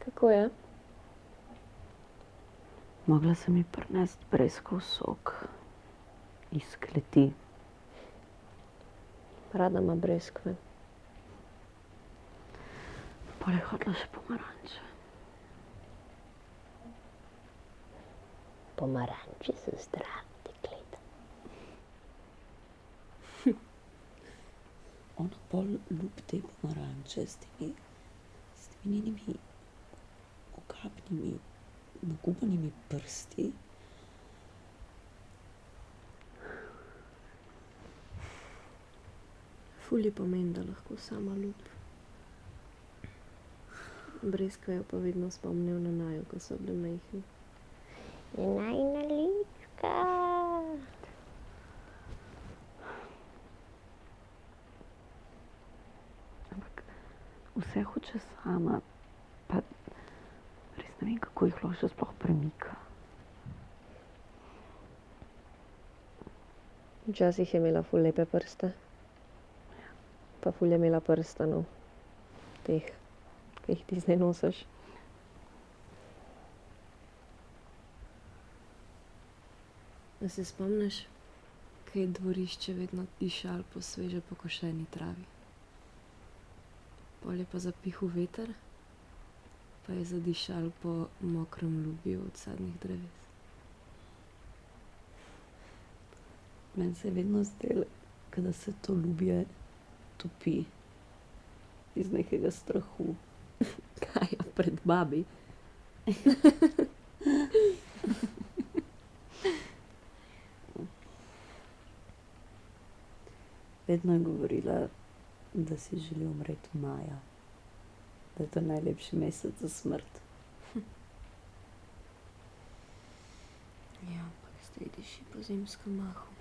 Kako je? Mogla sem ji prinesti breskov sok iz kleti. Rada ima breskve. Pol je hotela še pomaranče. Pomaranče so zdrave, dekleta. Ona pol ljubi te pomaranče s temi njenimi okrapnimi, nagubanimi prsti. Ful ji pomeni, da lahko sama ljubi. Breskve jo pa vedno spomnijo na naju, ko so bile majhne. Najina lička. Ampak vse hoče sama, pa res ne vem, kako jih lahko še sploh premika. Včasih je imela ful lepe prste. Pa ful je imela prstanov. Teh, ki jih ti zdaj nosiš. A se spomniš, ke je dvorišče vedno dišalo po sveže pokošeni travi? Pol je pa zapihal veter, pa je zadišalo po mokrem lubju od sadnih dreves. Meni se je vedno zdelo, ke da se to ljubje topi iz nekega strahu. Kaj, pred babi? Vedno je govorila, da si želi umreti maja. Da je to najlepši mesec za smrt. Ja, ampak zdaj diši po zimskem mahu.